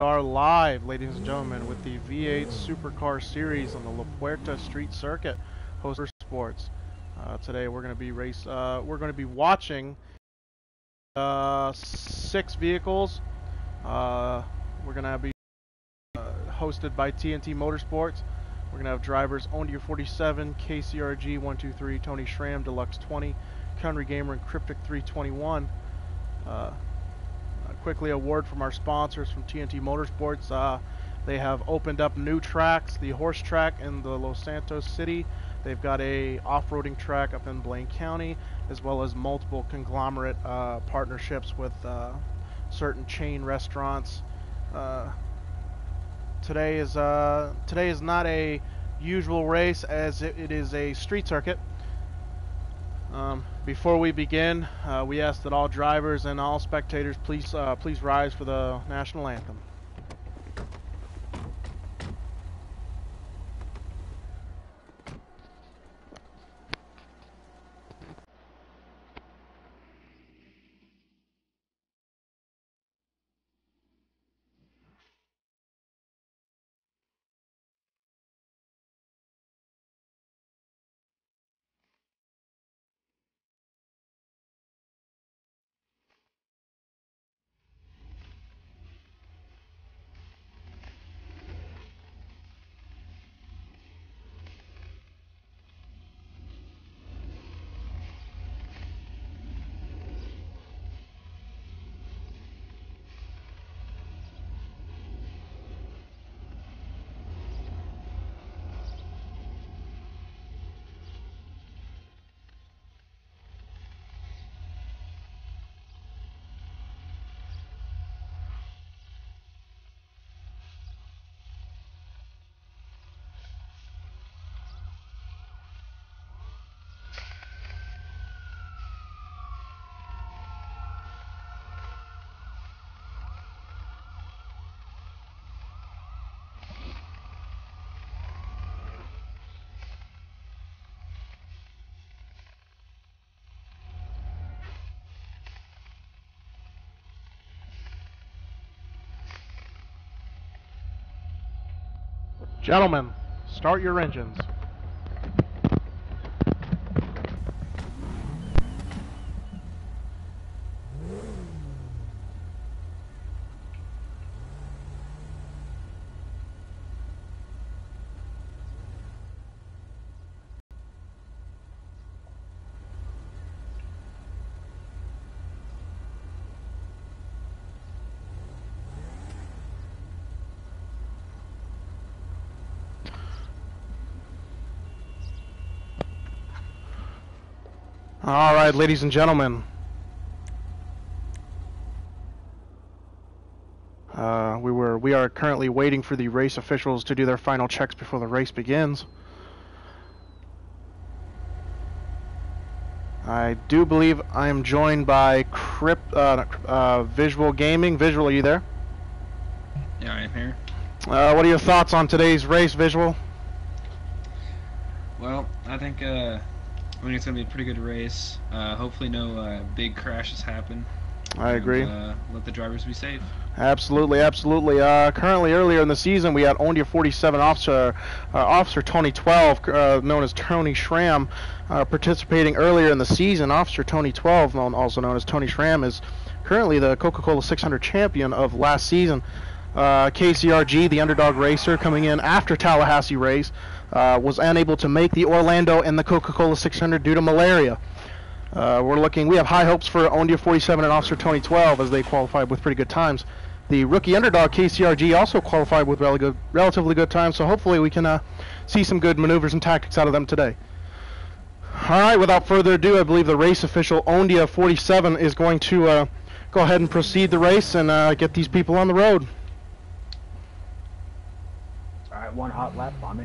Are live, ladies and gentlemen, with the V8 Supercar Series on the La Puerta Street Circuit, Motorsports. Today we're going to be watching 6 vehicles. We're going to be hosted by TNT Motorsports. We're going to have drivers Ondia 47, KCRG 123, Tony Schramm Deluxe 20, Country Gamer, and Cryptic 321. Quickly, a word from our sponsors from TNT Motorsports. They have opened up new tracks, the horse track in the Los Santos City. They've got a off-roading track up in Blaine County, as well as multiple conglomerate partnerships with certain chain restaurants. Today is not a usual race, as it is a street circuit. Before we begin, we ask that all drivers and all spectators please rise for the national anthem. Gentlemen, start your engines. All right, ladies and gentlemen. We are currently waiting for the race officials to do their final checks before the race begins. I do believe I am joined by Visual Gaming. Visual, are you there? Yeah, I am here. What are your thoughts on today's race, Visual? Well, I think it's going to be a pretty good race. Hopefully no big crashes happen. I agree. Let the drivers be safe. Absolutely, absolutely. Currently, earlier in the season, we had Ondia 47 Officer Tony 12, known as Tony Schramm, participating earlier in the season. Officer Tony 12, also known as Tony Schramm, is currently the Coca-Cola 600 champion of last season. KCRG, the underdog racer, coming in after Tallahassee race, was unable to make the Orlando and the Coca-Cola 600 due to malaria. We have high hopes for Ondia 47 and Officer Tony 12, as they qualified with pretty good times. The rookie underdog KCRG also qualified with relatively good times, so hopefully we can see some good maneuvers and tactics out of them today. All right, without further ado, I believe the race official Ondia 47 is going to go ahead and proceed the race and get these people on the road. All right, one hot lap on me.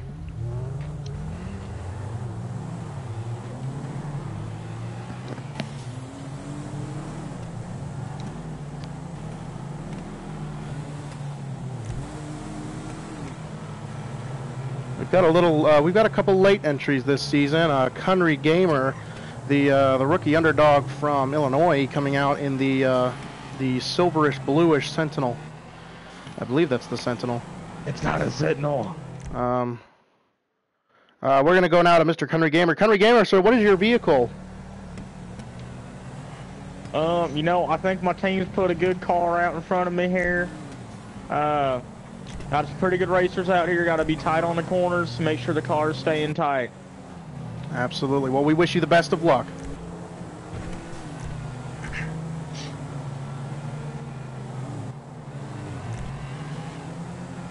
We've got a couple late entries this season. Country Gamer, the rookie underdog from Illinois, coming out in the silverish bluish Sentinel. I believe that's the Sentinel. It's not a Sentinel. We're going to go now to Mr. Country Gamer. Country Gamer, sir, what is your vehicle? You know, I think my team's put a good car out in front of me here. Got some pretty good racers out here. Got to be tight on the corners. Make sure the car's staying tight. Absolutely. Well, we wish you the best of luck.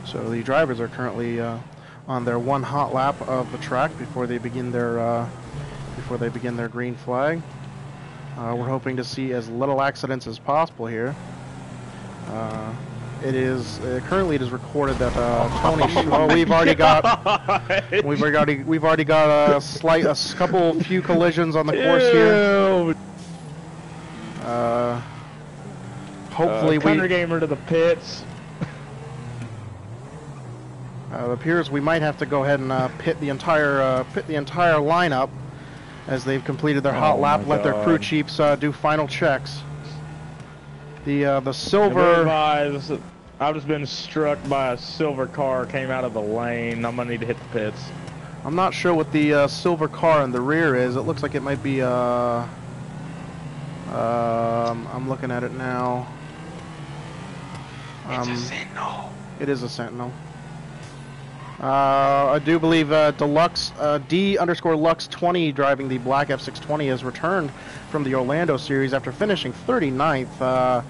So the drivers are currently on their one hot lap of the track before they begin their green flag. We're hoping to see as little accidents as possible here. It is currently it is recorded that Tony. Oh, we've already got a few collisions on the course here. Hopefully Country Gamer to the pits. It appears we might have to go ahead and pit the entire lineup as they've completed their hot lap. Let their crew chiefs do final checks. The silver. I've just been struck by a silver car came out of the lane. I'm gonna need to hit the pits. I'm not sure what the silver car in the rear is. It looks like it might be. I'm looking at it now. It's a Sentinel. It is a Sentinel. I do believe Deluxe D_Lux20 driving the black F620 has returned from the Orlando series after finishing 39th.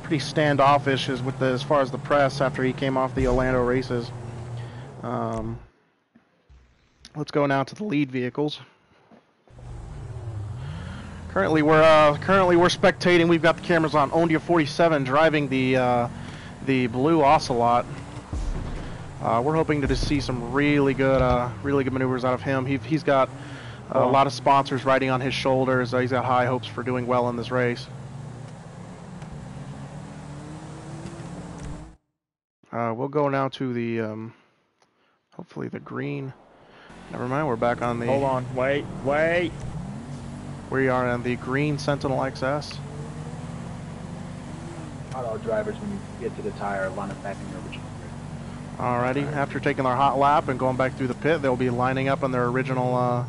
Pretty standoffish as far as the press after he came off the Orlando races. Let's go now to the lead vehicles. Currently we're spectating. We've got the cameras on Ondia 47 driving the blue Ocelot. We're hoping to just see some really good maneuvers out of him. He's got a lot of sponsors riding on his shoulders. He's got high hopes for doing well in this race. We'll go now to the hopefully the green. Never mind, we're back on the. Hold on, wait. We are on the green Sentinel XS. All drivers, when you get to the tire, line up back in your original. Alrighty, after taking their hot lap and going back through the pit, they'll be lining up on their original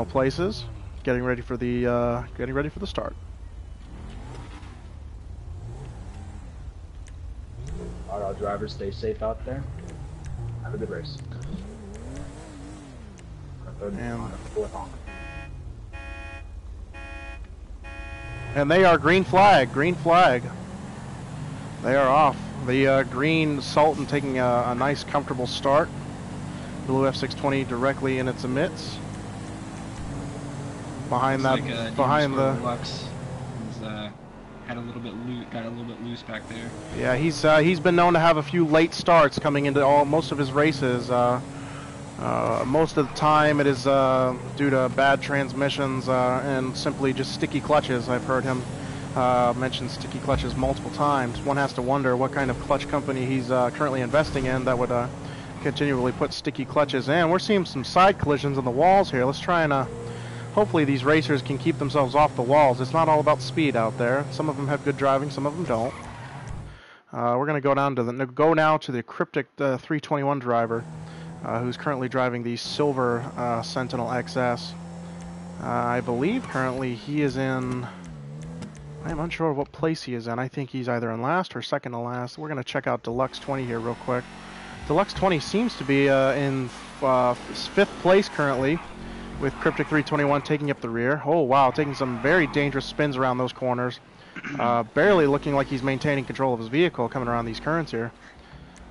places, getting ready for the start. All drivers, stay safe out there. Have a good race. And they are green flag. They are off. The green Sultan taking a nice, comfortable start. Blue F620 directly in its midst. Behind that, like, behind the. Lux got a little bit loose back there. Yeah, he's been known to have a few late starts coming into most of his races. Most of the time it is due to bad transmissions and simply just sticky clutches. I've heard him mention sticky clutches multiple times. One has to wonder what kind of clutch company he's currently investing in that would continually put sticky clutches in. We're seeing some side collisions on the walls here. Let's try and hopefully these racers can keep themselves off the walls. It's not all about speed out there. Some of them have good driving, some of them don't. We're going to go now to the Cryptic 321 driver, who's currently driving the silver Sentinel XS. I believe currently he is in. I'm unsure what place he is in. I think he's either in last or second to last. We're going to check out Deluxe 20 here real quick. Deluxe 20 seems to be in 5th place currently, with Cryptic 321 taking up the rear. Oh wow, taking some very dangerous spins around those corners. Barely looking like he's maintaining control of his vehicle coming around these currents here.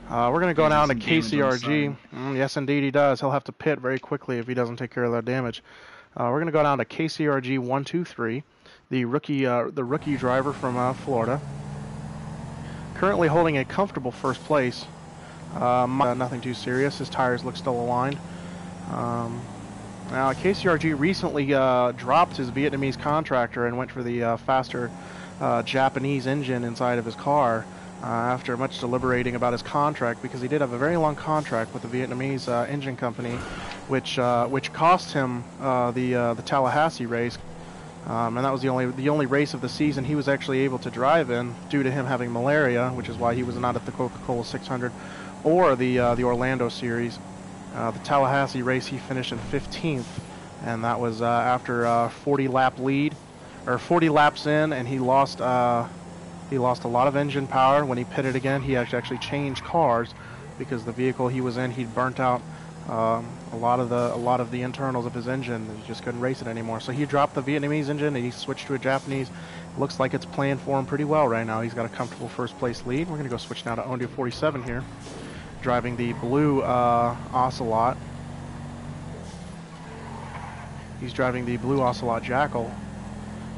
We're going to go down to KCRG. Yes, indeed he does. He'll have to pit very quickly if he doesn't take care of that damage. We're going to go down to KCRG 123, the rookie driver from Florida. Currently holding a comfortable first place. Nothing too serious. His tires look still aligned. Now, KCRG recently dropped his Vietnamese contractor and went for the faster Japanese engine inside of his car after much deliberating about his contract, because he did have a very long contract with the Vietnamese engine company, which cost him the Tallahassee race. And that was the only race of the season he was actually able to drive in due to him having malaria, which is why he was not at the Coca-Cola 600 or the Orlando Series. The Tallahassee race he finished in 15th, and that was after a 40 laps in, and he lost a lot of engine power. When he pitted again, he actually changed cars because the vehicle he was in, he'd burnt out a lot of the internals of his engine. He just couldn't race it anymore. So he dropped the Vietnamese engine and he switched to a Japanese. Looks like it's playing for him pretty well right now. He's got a comfortable first place lead. We're going to go switch now to Ondia 47 here, driving the blue Ocelot. He's driving the blue Ocelot Jackal.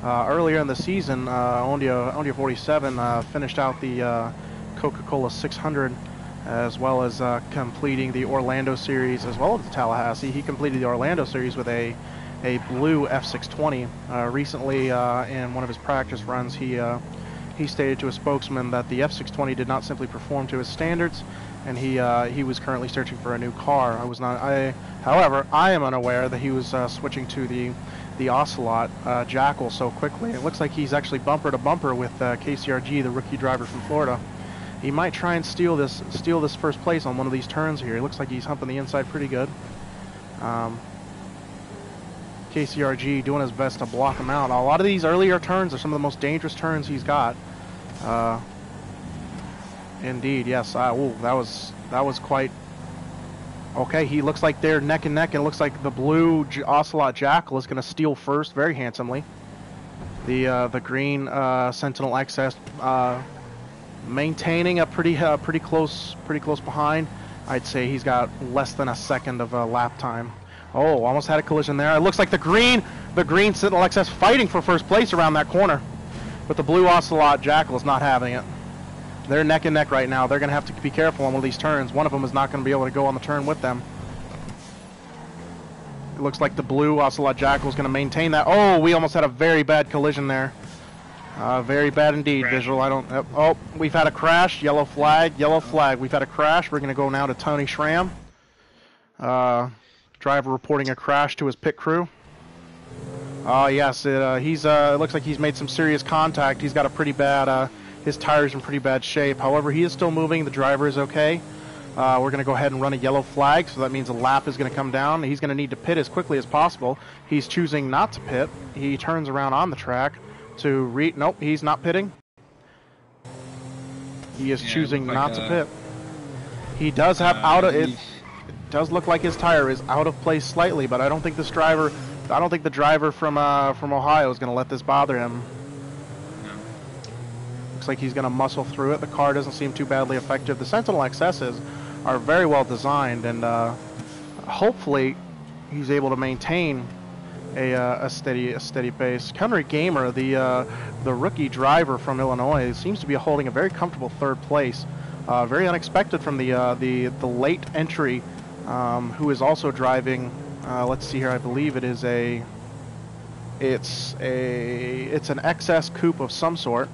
Earlier in the season, Ondia 47 finished out the Coca-Cola 600, as well as completing the Orlando Series, as well as the Tallahassee. He completed the Orlando Series with a blue F620. Recently, in one of his practice runs, he stated to a spokesman that the F620 did not simply perform to his standards, and he was currently searching for a new car. However, I am unaware that he was switching to the Ocelot Jackal so quickly. It looks like he's actually bumper to bumper with KCRG, the rookie driver from Florida. He might try and steal this first place on one of these turns here. It looks like he's humping the inside pretty good. KCRG doing his best to block him out. A lot of these earlier turns are some of the most dangerous turns he's got. Indeed, yes. Ooh, that was quite okay. He looks like they're neck and neck, and it looks like the blue Ocelot Jackal is going to steal first very handsomely. The green Sentinel XS maintaining a pretty close behind. I'd say he's got less than a second of lap time. Oh, almost had a collision there. It looks like the green Sentinel XS fighting for first place around that corner, but the blue Ocelot Jackal is not having it. They're neck and neck right now. They're going to have to be careful on one of these turns. One of them is not going to be able to go on the turn with them. It looks like the blue Ocelot Jackal is going to maintain that. Oh, we almost had a very bad collision there. Very bad indeed, crash. Visual. Oh, we've had a crash. Yellow flag. We've had a crash. We're going to go now to Tony Schramm. Driver reporting a crash to his pit crew. Yes, it looks like he's made some serious contact. He's got a pretty bad, his tire's in pretty bad shape. However, he is still moving. The driver is okay. We're going to go ahead and run a yellow flag, so that means a lap is going to come down. He's going to need to pit as quickly as possible. He's choosing not to pit. He turns around on the track to nope, he's not pitting. He is choosing not to pit. He does have it does look like his tire is out of place slightly, but I don't think the driver from Ohio is going to let this bother him. No. Looks like he's going to muscle through it. The car doesn't seem too badly affected. The Sentinel XSs are very well designed, and hopefully he's able to maintain a steady pace. Henry Gamer, the rookie driver from Illinois, seems to be holding a very comfortable third place. Very unexpected from the late entry, who is also driving. Let's see here. I believe it's an XS coupe of some sort.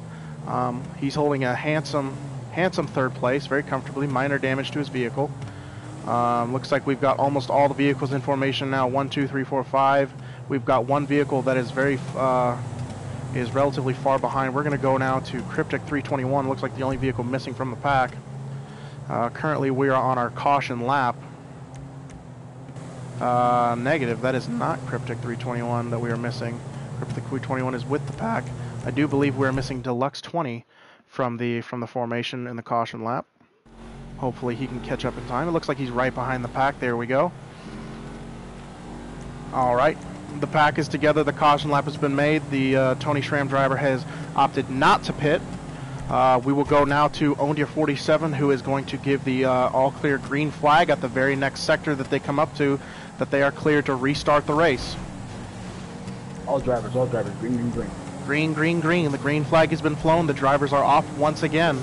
He's holding a handsome third place, very comfortably. Minor damage to his vehicle. Looks like we've got almost all the vehicles in formation now. 1, 2, 3, 4, 5. We've got one vehicle that is relatively far behind. We're going to go now to Cryptic 321. Looks like the only vehicle missing from the pack. Currently, we are on our caution lap. Negative. That is not Cryptic 321 that we are missing. Cryptic 321 is with the pack. I do believe we are missing Deluxe 20 from the formation in the caution lap. Hopefully he can catch up in time. It looks like he's right behind the pack. There we go. All right. The pack is together. The caution lap has been made. The Tony Schramm driver has opted not to pit. We will go now to Ondia 47, who is going to give the all-clear green flag at the very next sector that they come up to, that they are cleared to restart the race. All drivers, green, green, green. Green, green, green. The green flag has been flown. The drivers are off once again.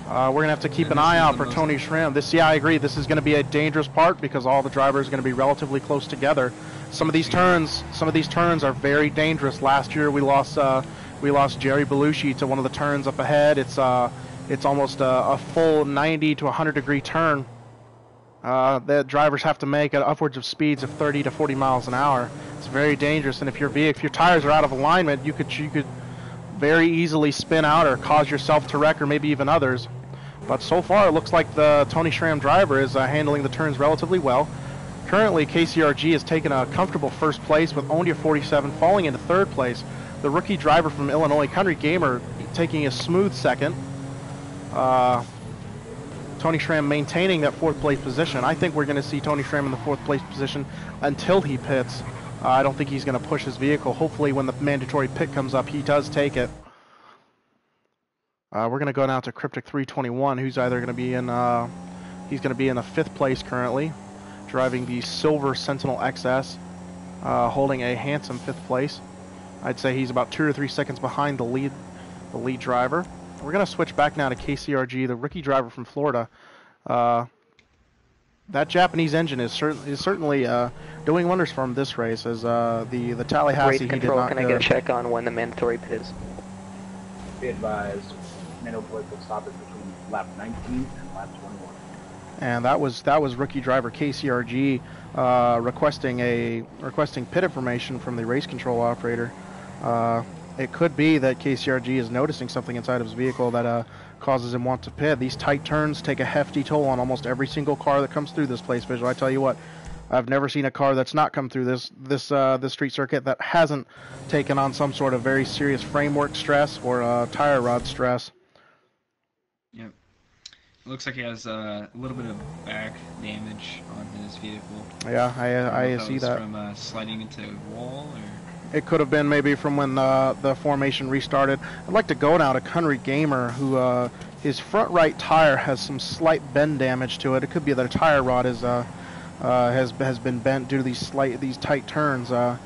We're going to have to keep an eye out for Tony Schramm. I agree. This is going to be a dangerous part because all the drivers are going to be relatively close together. Some of these turns are very dangerous. Last year we lost Jerry Belushi to one of the turns up ahead. It's almost a full 90 to 100 degree turn. that drivers have to make at upwards of speeds of 30 to 40 miles an hour. It's very dangerous, and if your tires are out of alignment, you could very easily spin out or cause yourself to wreck, or maybe even others. But so far, it looks like the Tony Schramm driver is handling the turns relatively well. Currently, KCRG has taken a comfortable first place with Ondia 47 falling into third place. The rookie driver from Illinois, Country Gamer, taking a smooth second. Tony Schramm maintaining that fourth place position. I think we're going to see Tony Schramm in the fourth place position until he pits. I don't think he's going to push his vehicle. Hopefully when the mandatory pit comes up, he does take it. We're going to go now to Cryptic 321, who's either going to be in, he's going to be in the fifth place currently, driving the Silver Sentinel XS, holding a handsome fifth place. I'd say he's about 2 or 3 seconds behind the lead driver. We're going to switch back now to KCRG, the rookie driver from Florida. That Japanese engine is certainly doing wonders for him this race, as the Tallahassee Race he did control, not can I get a check on when the mandatory pit is? Be advised, mandatory pit stop is between lap 19 and lap 21. And that was rookie driver KCRG requesting pit information from the race control operator. It could be that KCRG is noticing something inside of his vehicle that causes him want to pit. These tight turns take a hefty toll on almost every single car that comes through this place, Visual. I tell you what, I've never seen a car that's not come through this street circuit that hasn't taken on some sort of very serious framework stress or tire rod stress. Yep. It looks like he has a little bit of back damage on his vehicle. Yeah, I see that. From sliding into a wall, or? It could have been maybe from when the formation restarted. I'd like to go now to Country Gamer, who his front right tire has some slight bend damage to it. It could be that a tire rod is has been bent due to these tight turns. Here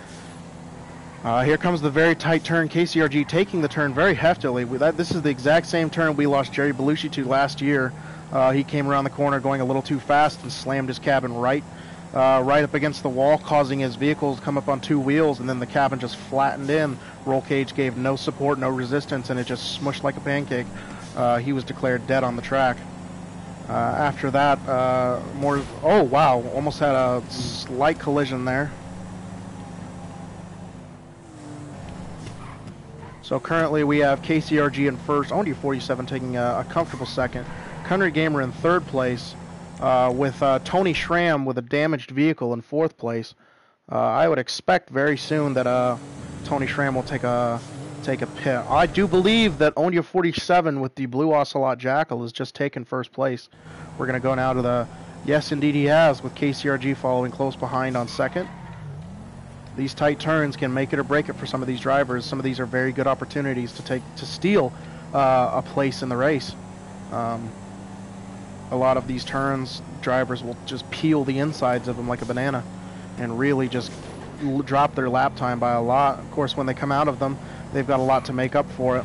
comes the very tight turn. KCRG taking the turn very heftily. This is the exact same turn we lost Jerry Belushi to last year. He came around the corner going a little too fast and slammed his cabin right up against the wall, causing his vehicle to come up on two wheels, and then the cabin just flattened in. Roll cage gave no support, no resistance, and it just smushed like a pancake. He was declared dead on the track. After that, oh wow, almost had a slight collision there. So currently we have KCRG in first, Ondia 47 taking a comfortable second. Country Gamer in third place, with Tony Schramm with a damaged vehicle in fourth place. I would expect very soon that Tony Schramm will take a pit. I do believe that Ondia 47 with the Blue Ocelot Jackal has just taken first place. We're going to go now to the, yes indeed he has, with KCRG following close behind on second. These tight turns can make it or break it for some of these drivers. Some of these are very good opportunities to steal a place in the race. A lot of these turns, drivers will just peel the insides of them like a banana and really just drop their lap time by a lot. Of course, when they come out of them, they've got a lot to make up for it.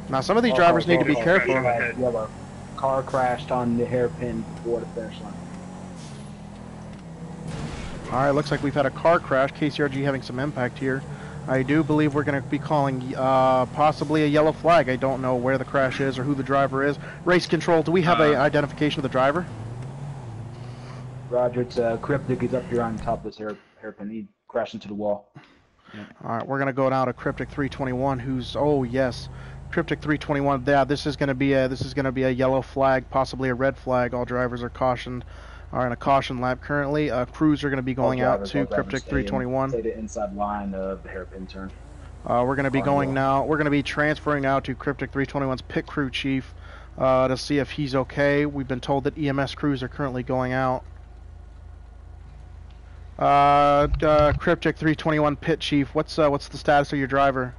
Now, some of these drivers need to be careful. Yellow. Car crashed on the hairpin before the finish line. Alright, looks like we've had a car crash. KCRG having some impact here. I do believe we're going to be calling possibly a yellow flag. I don't know where the crash is or who the driver is. Race control, do we have an identification of the driver? Roger, it's Cryptic. He's up here on top of this hairpin. He crashed into the wall. Yeah. Alright, we're going to go now to Cryptic 321, who's, oh yes, Cryptic 321. Yeah, this is going to be a yellow flag, possibly a red flag. All drivers are cautioned. Are in a caution lap currently. Crews are going to be going out to Cryptic 321. Stay the inside line of the hairpin turn. We're going to be going now. We're going to be transferring now to Cryptic 321's pit crew chief to see if he's okay. We've been told that EMS crews are currently going out. Cryptic 321 pit chief, what's the status of your driver?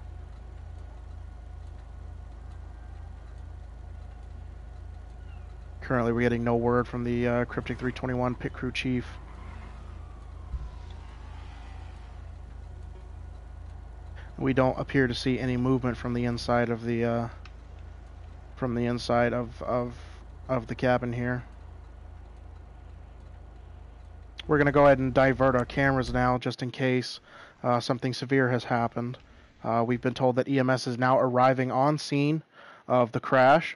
Currently, we're getting no word from the Cryptic 321 pit crew chief. We don't appear to see any movement from the inside of the the cabin here. We're going to go ahead and divert our cameras now, just in case something severe has happened. We've been told that EMS is now arriving on scene of the crash.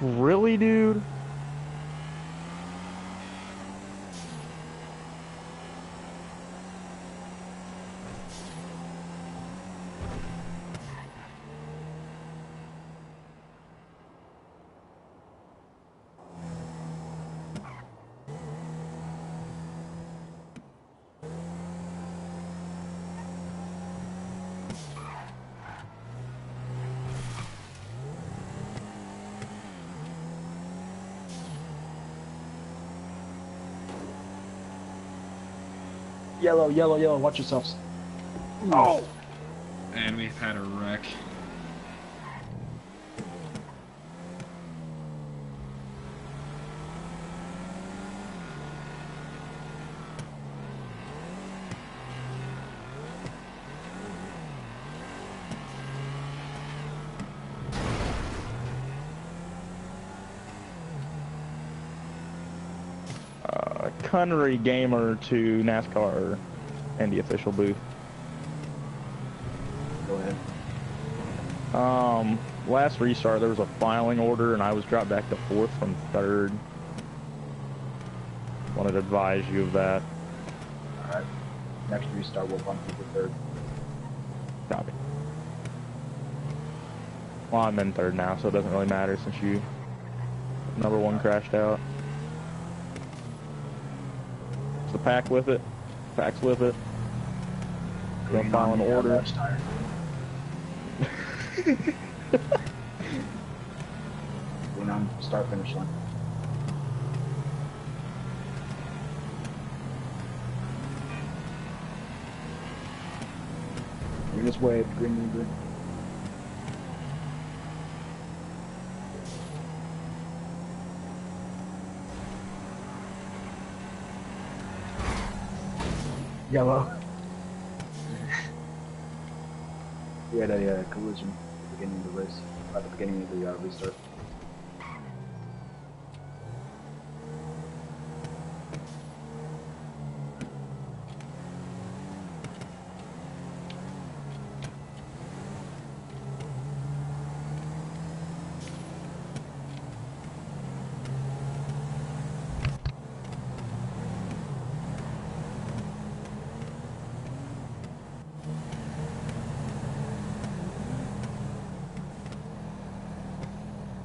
Really, dude? Yellow, yellow, yellow. Watch yourselves. Oh! And we've had a wreck. Country gamer to NASCAR and the official booth. Go ahead. Last restart there was a filing order and I was dropped back to 4th from 3rd. Wanted to advise you of that. Alright. Next restart we'll bump you to 3rd. Copy. Well, I'm in 3rd now, so it doesn't really matter since you number 1 crashed out. The pack with it. Pack's with it. Gonna file an order. Going on start finish line. Green is wave, green and green. Yellow. We had a collision at the beginning of the race, at the beginning of the restart.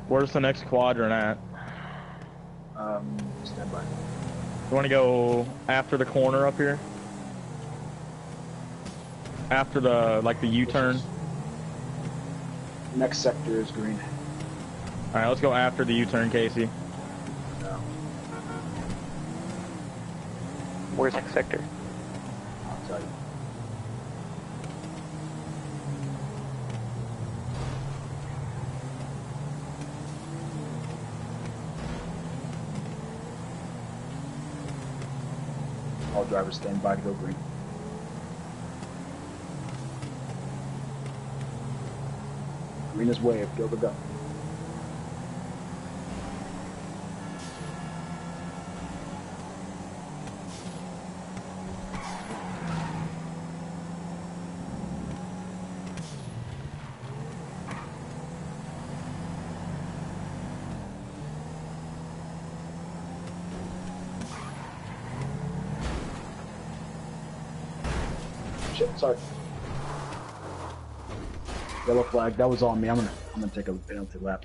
Where's the next quadrant at? Stand by. You want to go after the corner up here? After the, like the U-turn? Next sector is green. Alright, let's go after the U-turn, Casey. No. Where's next sector? I'll tell you. All drivers stand by to go green. Green is wave, go to go. Shit, sorry. Yellow flag, that was on me. I'm gonna take a penalty lap.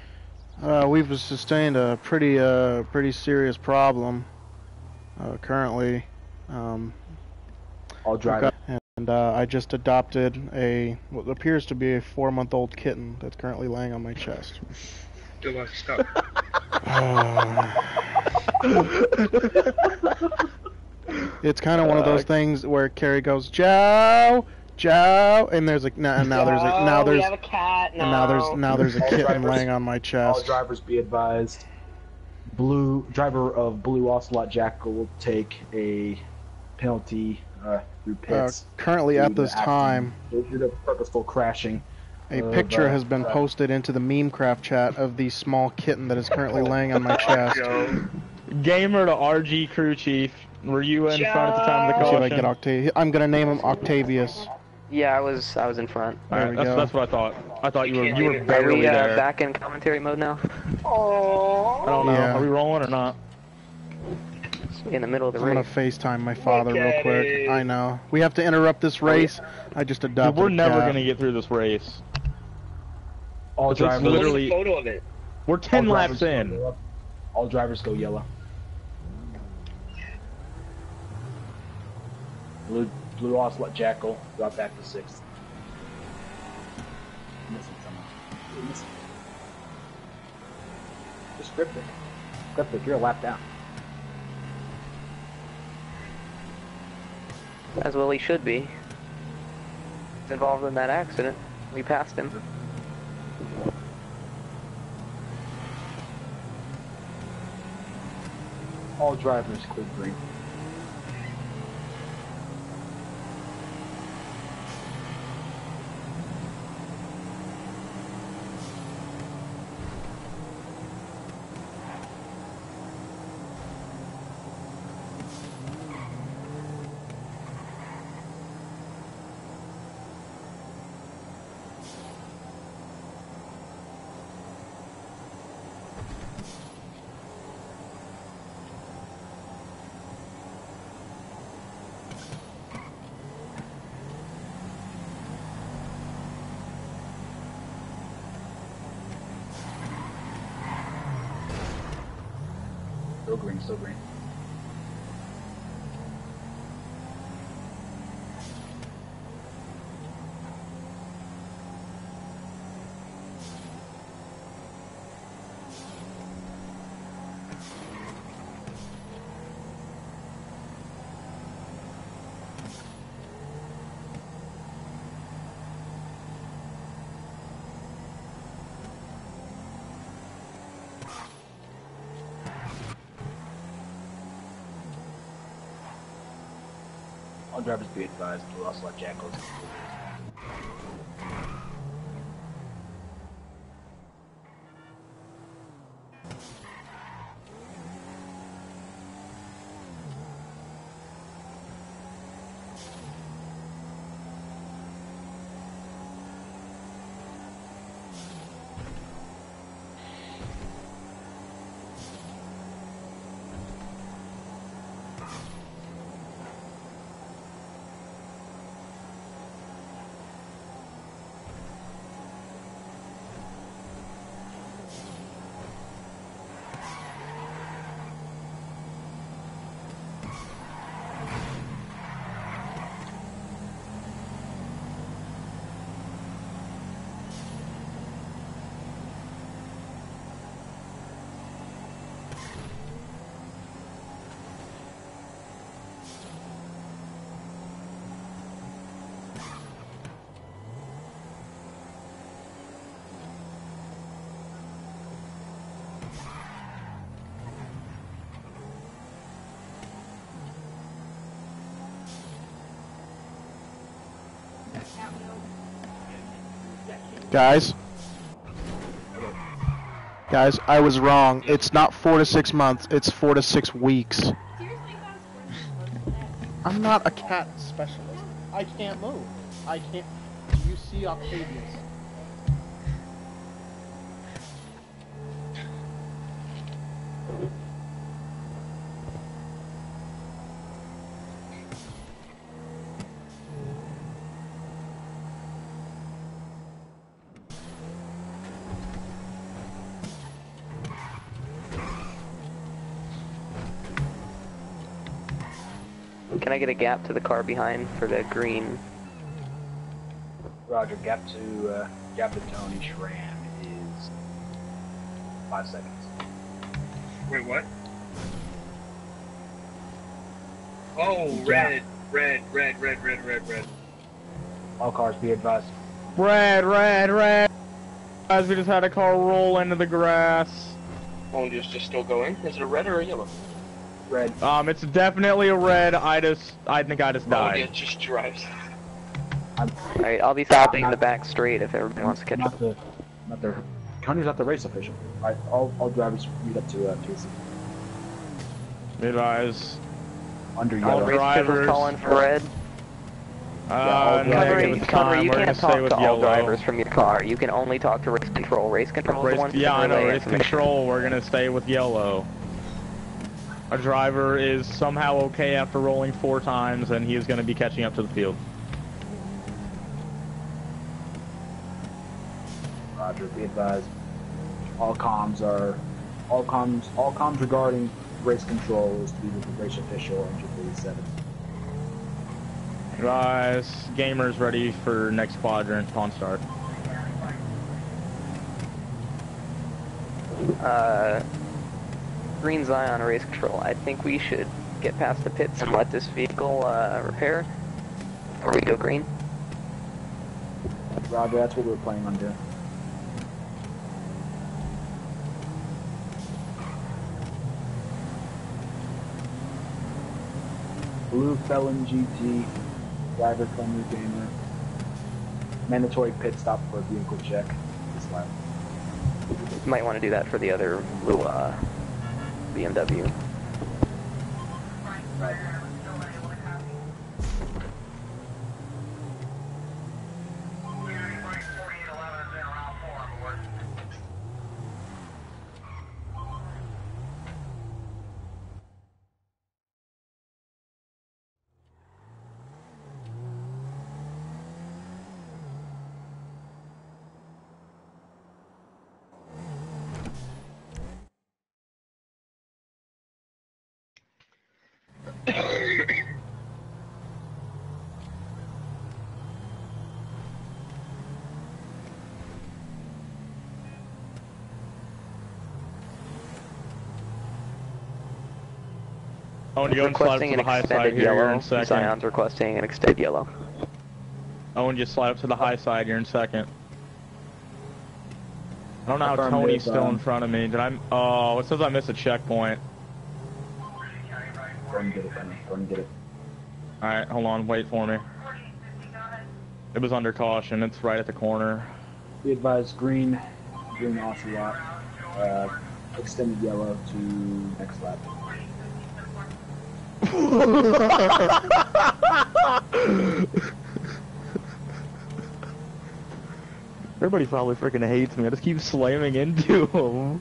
We've sustained a pretty serious problem currently. All drivers. And I just adopted what appears to be a 4-month-old kitten that's currently laying on my chest. Good luck, stop. It's kind of one of those things where Carrie goes, Joe, Joe, and there's a now we have a cat now there's a kitten laying on my All chest. drivers be advised. Driver of Blue Ocelot Jackal will take a penalty through pits. Currently at this time, due to purposeful crashing. a picture has been posted into the Memecraft chat of the small kitten that is currently laying on my chest. Gamer to RG crew chief. Were you in front at the time of the See if I caution? get I'm gonna name him Octavius. Yeah, I was in front. There we go. That's what I thought. I thought you were Are barely we there. back in commentary mode now? I don't know. Yeah. Are we rolling or not? In the middle of the I'm gonna race. FaceTime my father real quick. I know. We have to interrupt this race. I just Dude, adopted we're a never cat. gonna get through this race. All It's drivers. literally- Look at the photo of it. We're 10 all laps drivers in. go yellow. All drivers go yellow. Blue Ocelot Jackal drop back to 6th. Missing someone. You're missing. Just grip it. Grip it. You're a lap down. As well he should be. He's involved in that accident. We passed him. All drivers clear green. Still green, still green. All drivers be advised, Blue Ocelot Jackals. Guys, I was wrong. It's not 4 to 6 months. It's 4 to 6 weeks. I'm not a cat specialist. I can't move. I can't. Do you see Octavius? Can I get a gap to the car behind for the green? Roger, gap to Tony Schramm is 5 seconds. Wait, what? Oh, Yeah. red. All cars be advised. Red. Guys, we just had a car roll into the grass. Oh, and it's just still going? Is it a red or a yellow? Red. It's definitely a red. I think I just Oh, died. yeah, it just drives. Alright, I'll be stopping the back straight if everybody wants to catch up. Not the Tony's not the race official. Alright, all drivers meet up to TC. Advise. Under All yellow. Race officials drivers. calling for red. Negative, it's time. You We're gonna can't stay talk with to all yellow. drivers from your car. You can only talk to race control. Race control is the one Yeah, I know, race information. control, we're gonna stay with yellow. Our driver is somehow okay after rolling 4 times, and he is gonna be catching up to the field. Roger, be advised. All comms regarding race control is to be with the race official, engine 37. Guys, gamers ready for next quadrant on start. Green Zion race control. I think we should get past the pits and let this vehicle repair. Or we go green. Roger, that's what we're planning on doing. Blue Felon GT, driver friendly gamer. Mandatory pit stop for a vehicle check this lap. Might want to do that for the other blue BMW. Right. Owen, you go and slide up to the high side here in second. Zion's requesting an extended yellow. Owen, just slide up to the high side here in second. I don't know how Tony's still in front of me. Did I? Oh, it says I missed a checkpoint. Go and get it, Benny. Go and get it. Alright, hold on, wait for me. It was under caution, it's right at the corner. Be advised, green ocelot, extended yellow to next lap. Everybody probably freaking hates me. I just keep slamming into them.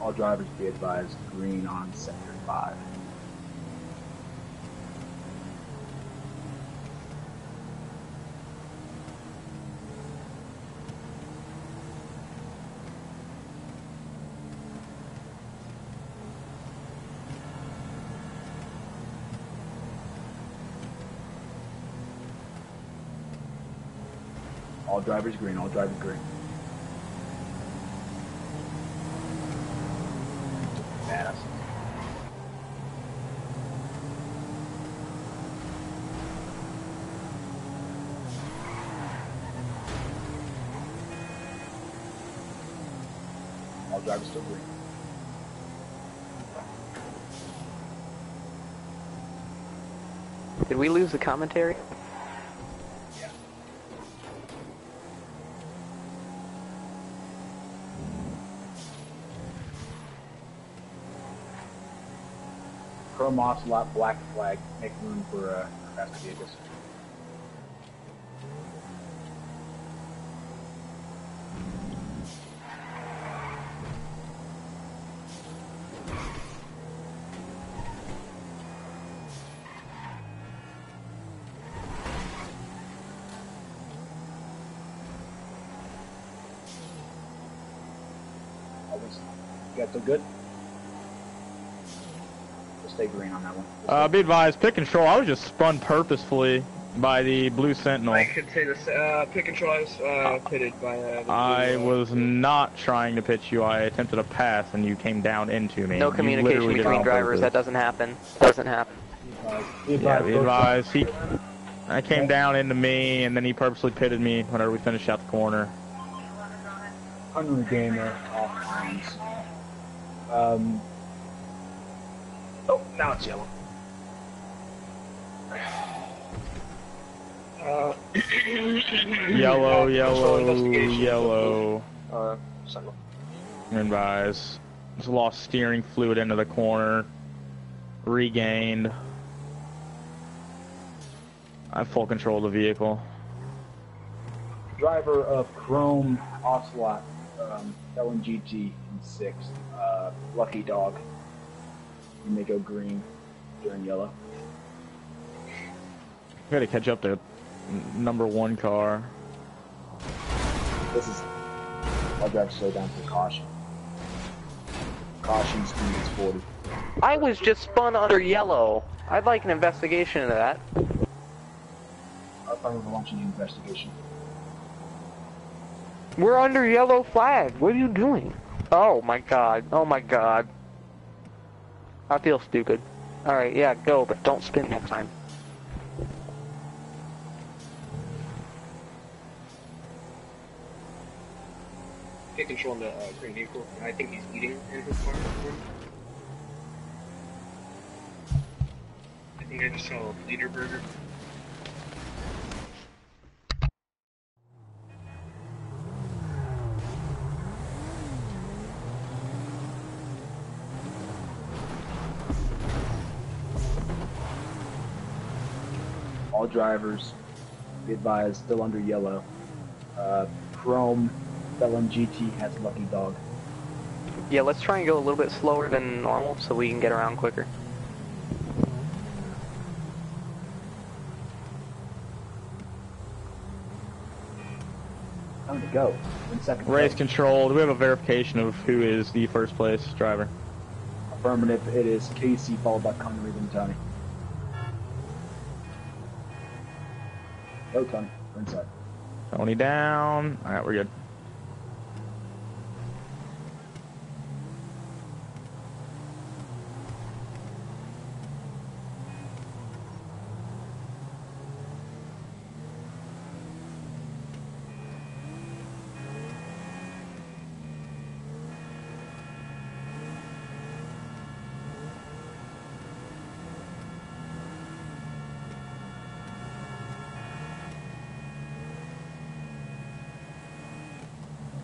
All drivers be advised, green on sector 5. All drivers green, all drivers green. Badass. All drivers still green. Did we lose the commentary? Yeah. Chrome ocelot, black flag, make room for faster vehicles. You guys still good? We'll stay green on that one. Be advised, pick control. I was just spun purposefully by the blue sentinel. I could say this. Pick control. I was pitted by. The I blue, was not trying to pitch you. I attempted a pass and you came down into me. No You communication literally did it between on drivers. purpose. That doesn't happen. Doesn't happen. Yeah, be advised. I came down into me and then he purposely pitted me whenever we finished out the corner. Hungry gamer, off arms. Oh, now it's yellow. Yellow, control yellow, investigation, yellow. Signal. Advise. Just lost steering fluid into the corner. Regained. I have full control of the vehicle. Driver of Chrome Ocelot, LNGT in 6th. Lucky Dog. You may go green during yellow. We gotta catch up to number 1 car. This is. I'll drive slow down for caution. Caution speed is 40. I was just spun under yellow. I'd like an investigation into that. I thought we were launching the investigation. We're under yellow flag. What are you doing? Oh my god. Oh my god. I feel stupid. Alright, yeah, go, but don't spin next time. Take control in the green vehicle. I think he's eating in his car. I think I just saw a leader burger. All drivers, be advised, still under yellow. Chrome LNGT has Lucky Dog. Yeah, let's try and go a little bit slower than normal so we can get around quicker. Time to go. In second Race place. control. Do we have a verification of who is the first place driver? Affirmative, it is Casey followed by Connery then Tony. Go Tony, we're inside. Tony down. Alright, we're good.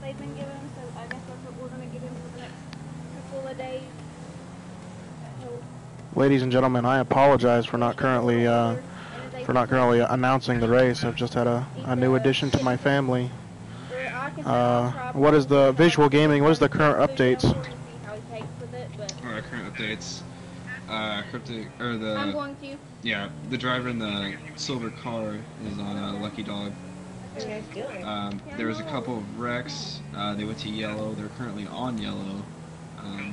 They've been given, so I guess that's what we're going to give him for the next couple of days. Ladies and gentlemen, I apologize for not currently announcing the race. I've just had a new addition to my family. What is the visual gaming? What is the current updates? Alright, current updates. Cryptic, or I'm the, going to. yeah, the driver in the silver car is on Lucky Dog. There was a couple of wrecks. They went to yellow. They're currently on yellow. I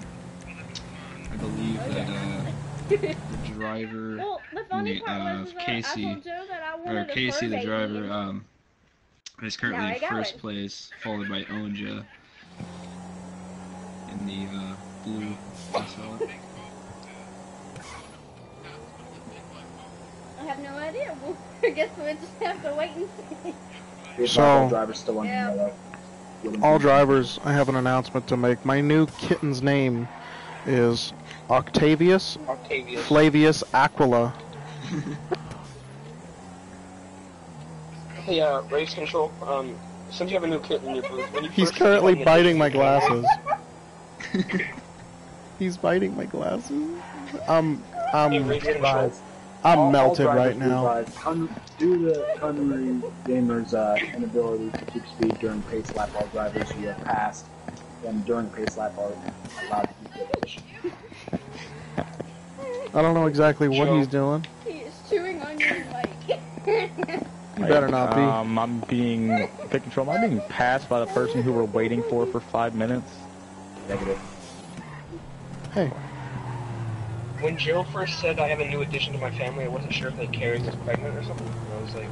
believe that the driver, Well, the funny part was Casey, I told Joe that I or wanted Casey, the a fur baby. driver, is currently Now I in got first it. place, followed by Onja in the blue Ocelot. I have no idea. Well, I guess we'll just have to wait and see. So- all drivers still under Yeah. yellow. All drivers, I have an announcement to make. My new kitten's name is Octavius Flavius Aquila. Hey, race control. Since you have a new kit in your booth, when you He's first currently join the biting my team- glasses. He's biting my glasses. Hey, race control. I'm melted all right drivers now. be advised, due to Connery Gamer's inability to keep speed during pace lap, all drivers who have passed and during pace lap are allowed to keep their position. I don't know exactly what he's doing. He is chewing on your mic. You better not be. I'm being pick control. I'm being passed by the person who we're waiting for 5 minutes. Negative. Hey, When Jill first said I have a new addition to my family, I wasn't sure if like Carrie was pregnant or something. And I was like,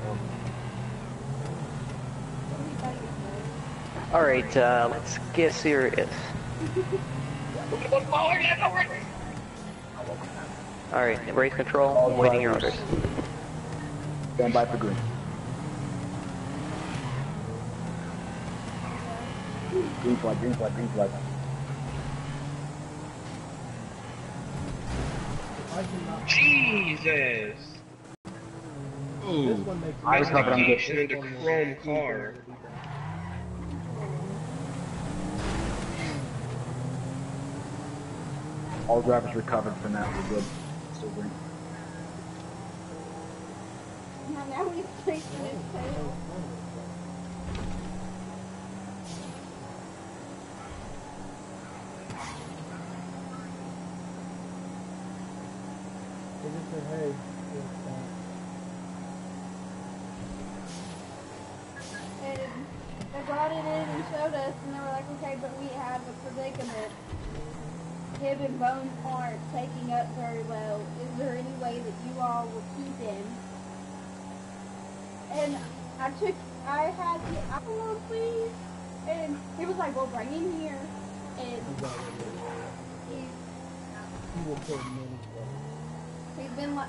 Alright, let's get serious. Alright, race control, All I'm waiting your drivers. orders. Stand by for green. Green flag, green flag, green flag. Jesus! Oh, I recovered on good. Education into chrome car. All drivers recovered from that. We're good. Still green. Now he's chasing his tail. And they brought it in and showed us, and they were like, okay, but we have a predicament. Him and Bones aren't taking up very well. Is there any way that you all will keep him? And I had the apple, please. And he was like, well, bring him here. And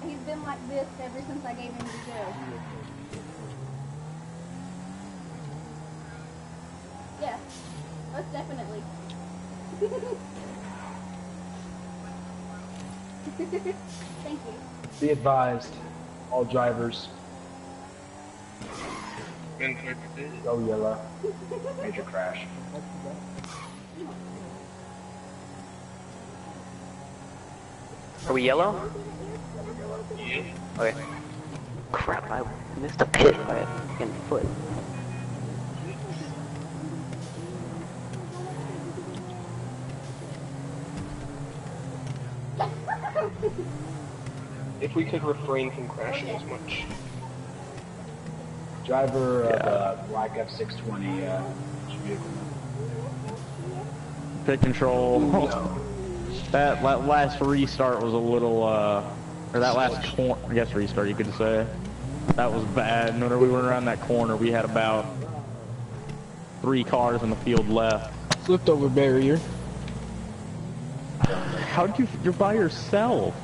he's been like this ever since I gave him to Joe. Yeah, most definitely. Thank you. Be advised, all drivers, go yellow. Major crash. Are we yellow? Yeah. Okay. Crap, I missed a pit by a fucking foot. If we could refrain from crashing as much. Driver of black F620 vehicle. Pit control. That last restart was a little, or that last corner, I guess restart you could say. That was bad. Whenever we went around that corner, we had about 3 cars in the field left. Flipped over barrier. How'd you're by yourself?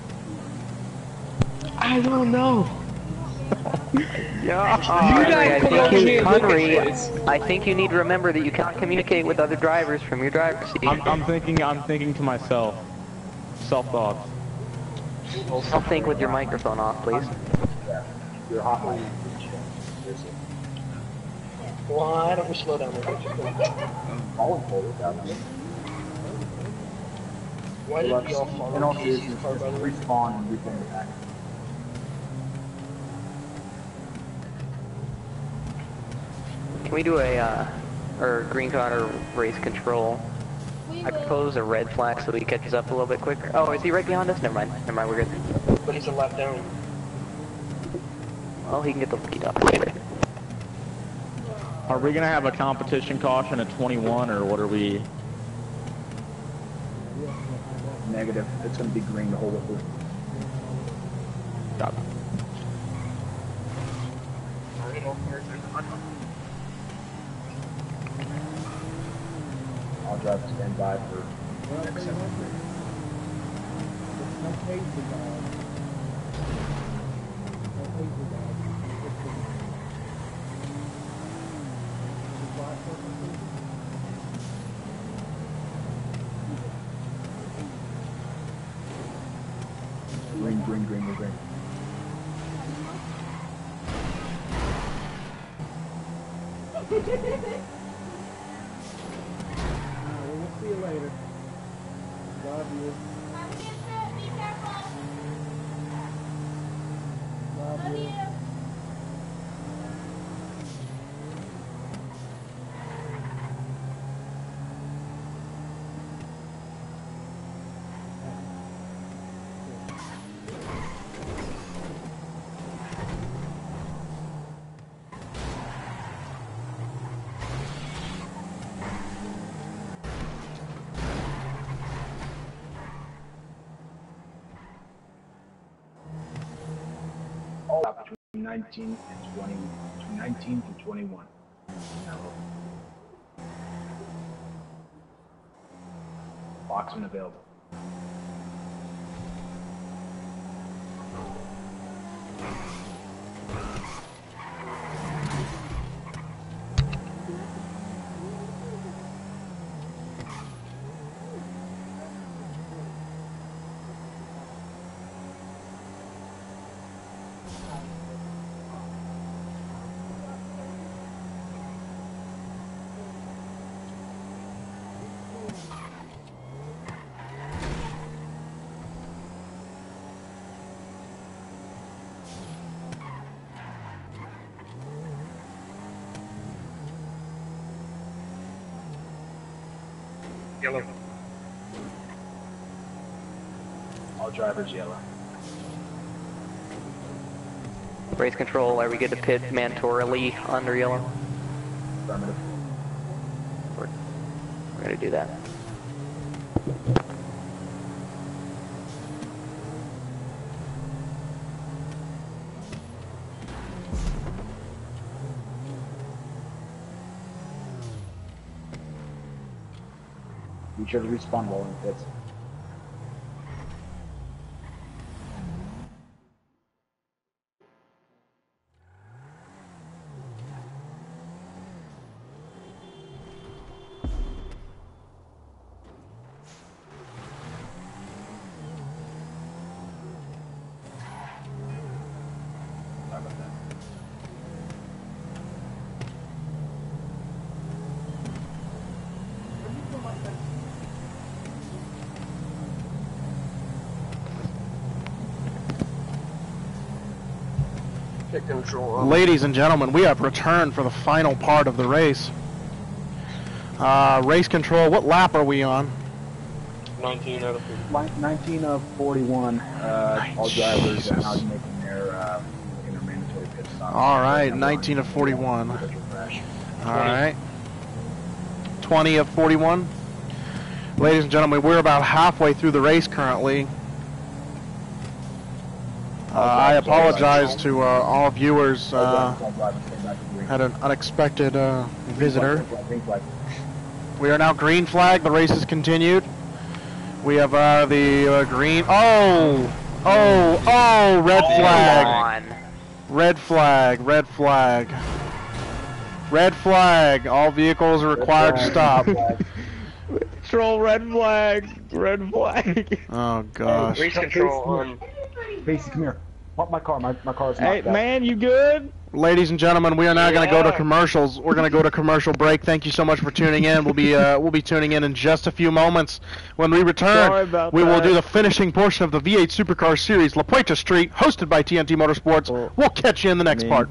I don't know. Yeah. I think you need to remember that you cannot communicate with other drivers from your driver's seat. I'm thinking to myself. Self-thoughts. Don't think with your microphone off, please. Your hotline. Why don't we slow down a bit? Falling forward, Why did y'all follow in all Casey's seriousness, car, just by the way? respawn and reclaim the pack. Can we do a, or green card or race control? I propose a red flag so he catches up a little bit quicker. Oh, is he right behind us? Never mind, we're good. But he's a lap down. Well, he can get the lucky dog. Are we gonna have a competition caution at 21, or what are we? Negative. It's going to be green the whole way through. Got it. I'll drive to stand by for next 73. Green. We'll see you later. Love you. Be careful. Love you. All out between 19 and 20, between 19 to 21. Boxman available. Yellow. All drivers yellow. Race control, are we good to pit mandatorily under yellow? Affirmative. We're gonna do that. Be sure to respawn while in the pits. Sorry about that. Hit control on. Ladies and gentlemen, we have returned for the final part of the race. Race control, what lap are we on? 19 out of 50. 19 of 41. All drivers are now making their mandatory pit stop. All right, 19 of 41. All right. 20 of 41. Ladies and gentlemen, we're about halfway through the race currently. I apologize to all viewers. Had an unexpected visitor. We are now green flag. The race has continued. We have the green. Oh, red flag. Red flag. Red flag. Red flag. All vehicles are required to stop. Control red flag. Red flag. Oh gosh. Race control on. Casey, come here. Pump my car. My car's knocked Hey out. man, you good? Ladies and gentlemen, we are now going to go to commercials. We're going to go to commercial break. Thank you so much for tuning in. We'll be tuning in just a few moments. When we return, we will do the finishing portion of the V8 Supercar Series, La Puerta Street, hosted by TNT Motorsports. We'll catch you in the next part.